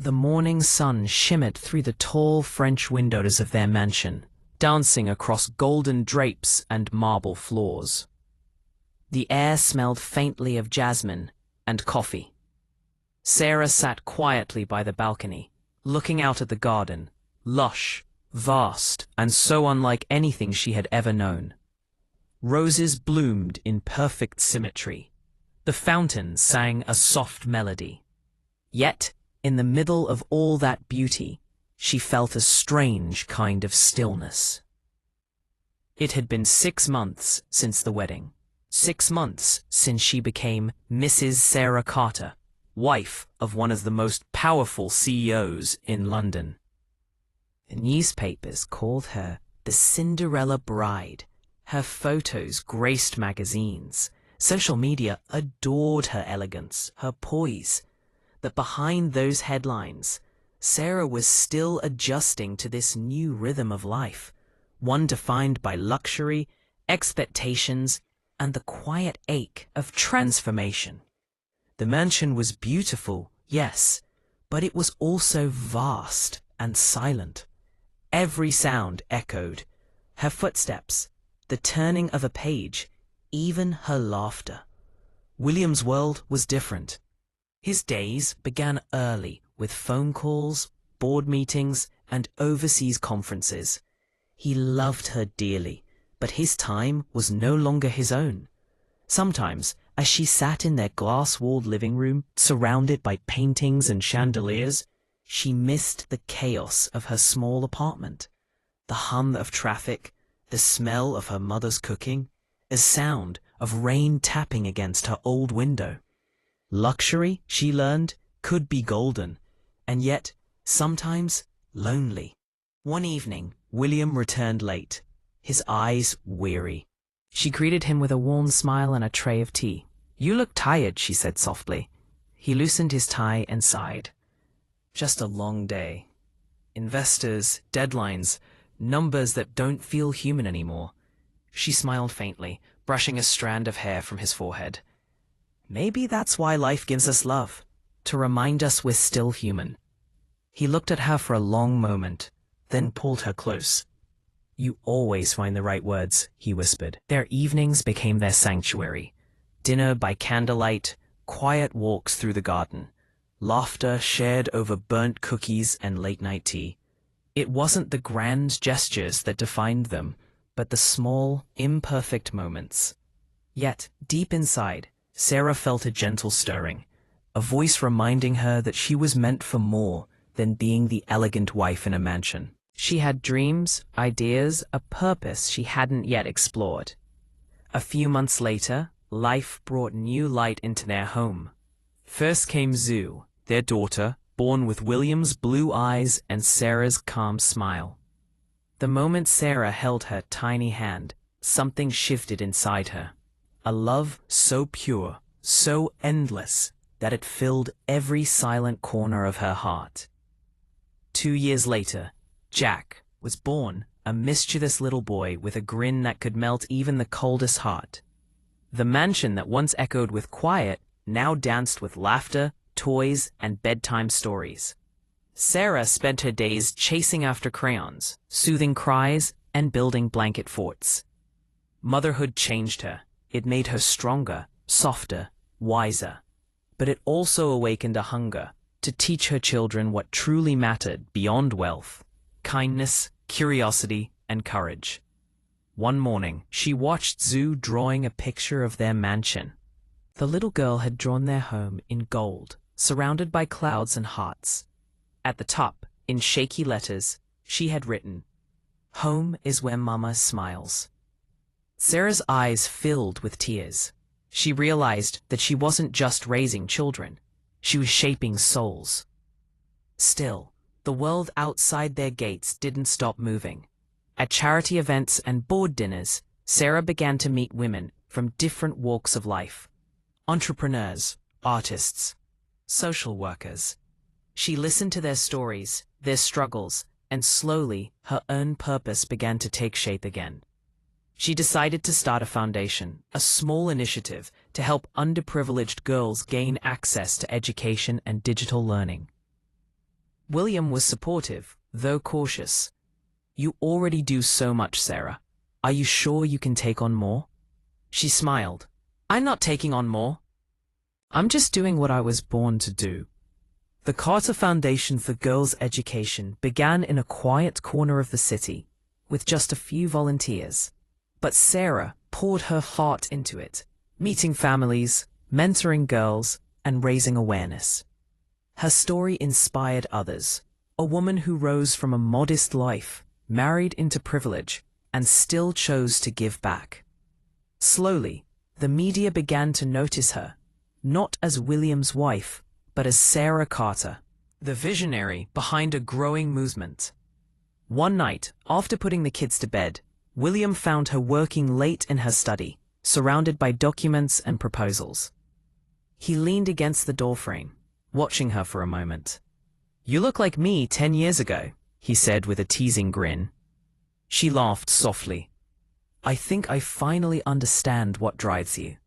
The morning sun shimmered through the tall French windows of their mansion, dancing across golden drapes and marble floors. The air smelled faintly of jasmine and coffee. Sarah sat quietly by the balcony, looking out at the garden, lush, vast, and so unlike anything she had ever known. Roses bloomed in perfect symmetry. The fountain sang a soft melody. Yet, in the middle of all that beauty, she felt a strange kind of stillness. It had been 6 months since the wedding. 6 months since she became Mrs. Sarah Carter, wife of one of the most powerful CEOs in London. The newspapers called her the Cinderella Bride. Her photos graced magazines. Social media adored her elegance, her poise. But behind those headlines, Sarah was still adjusting to this new rhythm of life, one defined by luxury, expectations, and the quiet ache of transformation. The mansion was beautiful, yes, but it was also vast and silent. Every sound echoed: her footsteps, the turning of a page, even her laughter. William's world was different. His days began early with phone calls, board meetings, and overseas conferences. He loved her dearly, but his time was no longer his own. Sometimes, as she sat in their glass-walled living room, surrounded by paintings and chandeliers, she missed the chaos of her small apartment. The hum of traffic, the smell of her mother's cooking, a sound of rain tapping against her old window. Luxury, she learned, could be golden, and yet sometimes lonely. One evening, William returned late, his eyes weary. She greeted him with a warm smile and a tray of tea. "You look tired," she said softly. He loosened his tie and sighed. "Just a long day. Investors, deadlines, numbers that don't feel human anymore." She smiled faintly, brushing a strand of hair from his forehead. "Maybe that's why life gives us love, to remind us we're still human." He looked at her for a long moment, then pulled her close. "You always find the right words," he whispered. Their evenings became their sanctuary. Dinner by candlelight, quiet walks through the garden, laughter shared over burnt cookies and late-night tea. It wasn't the grand gestures that defined them, but the small, imperfect moments. Yet, deep inside, Sarah felt a gentle stirring, a voice reminding her that she was meant for more than being the elegant wife in a mansion. She had dreams, ideas, a purpose she hadn't yet explored. A few months later, life brought new light into their home. First came Zoo, their daughter, born with William's blue eyes and Sarah's calm smile. The moment Sarah held her tiny hand, something shifted inside her. A love so pure, so endless, that it filled every silent corner of her heart. 2 years later, Jack was born, a mischievous little boy with a grin that could melt even the coldest heart. The mansion that once echoed with quiet now danced with laughter, toys, and bedtime stories. Sarah spent her days chasing after crayons, soothing cries, and building blanket forts. Motherhood changed her. It made her stronger, softer, wiser. But it also awakened a hunger to teach her children what truly mattered beyond wealth: kindness, curiosity, and courage. One morning, she watched Zoo drawing a picture of their mansion. The little girl had drawn their home in gold, surrounded by clouds and hearts. At the top, in shaky letters, she had written, "Home is where Mama smiles." Sarah's eyes filled with tears. She realized that she wasn't just raising children, she was shaping souls. Still, the world outside their gates didn't stop moving. At charity events and board dinners, Sarah began to meet women from different walks of life: entrepreneurs, artists, social workers. She listened to their stories, their struggles, and slowly her own purpose began to take shape again. She decided to start a foundation, a small initiative to help underprivileged girls gain access to education and digital learning. William was supportive, though cautious. "You already do so much, Sarah. Are you sure you can take on more?" She smiled. "I'm not taking on more. I'm just doing what I was born to do." The Carter Foundation for Girls' Education began in a quiet corner of the city, with just a few volunteers. But Sarah poured her heart into it, meeting families, mentoring girls, and raising awareness. Her story inspired others, a woman who rose from a modest life, married into privilege, and still chose to give back. Slowly, the media began to notice her, not as William's wife, but as Sarah Carter, the visionary behind a growing movement. One night, after putting the kids to bed, William found her working late in her study, surrounded by documents and proposals. He leaned against the doorframe, watching her for a moment. "You look like me 10 years ago," he said with a teasing grin. She laughed softly. "I think I finally understand what drives you.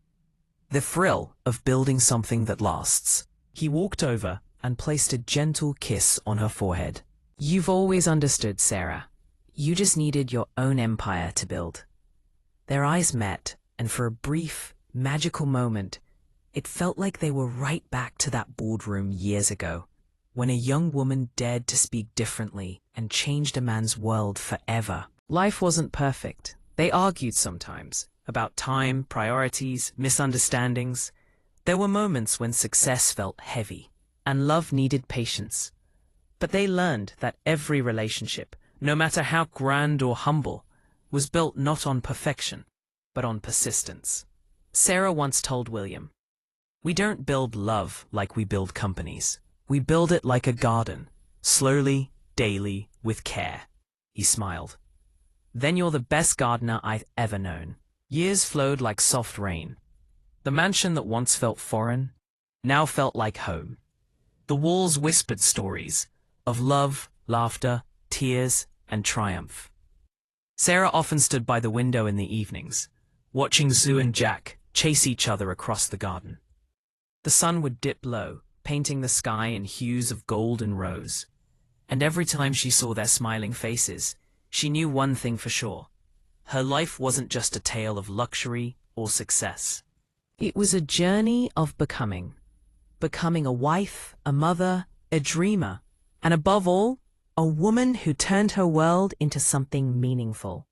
The thrill of building something that lasts." He walked over and placed a gentle kiss on her forehead. "You've always understood, Sarah. You just needed your own empire to build." Their eyes met, and for a brief, magical moment, it felt like they were right back to that boardroom years ago, when a young woman dared to speak differently and changed a man's world forever. Life wasn't perfect. They argued sometimes about time, priorities, misunderstandings. There were moments when success felt heavy and love needed patience. But they learned that every relationship, no matter how grand or humble, was built not on perfection, but on persistence. Sarah once told William, "We don't build love like we build companies. We build it like a garden, slowly, daily, with care." He smiled. "Then you're the best gardener I've ever known." Years flowed like soft rain. The mansion that once felt foreign now felt like home. The walls whispered stories of love, laughter, tears, and triumph. Sarah often stood by the window in the evenings, watching Zoo and Jack chase each other across the garden. The sun would dip low, painting the sky in hues of gold and rose. And every time she saw their smiling faces, she knew one thing for sure. Her life wasn't just a tale of luxury or success. It was a journey of becoming. Becoming a wife, a mother, a dreamer, and above all, a woman who turned her world into something meaningful.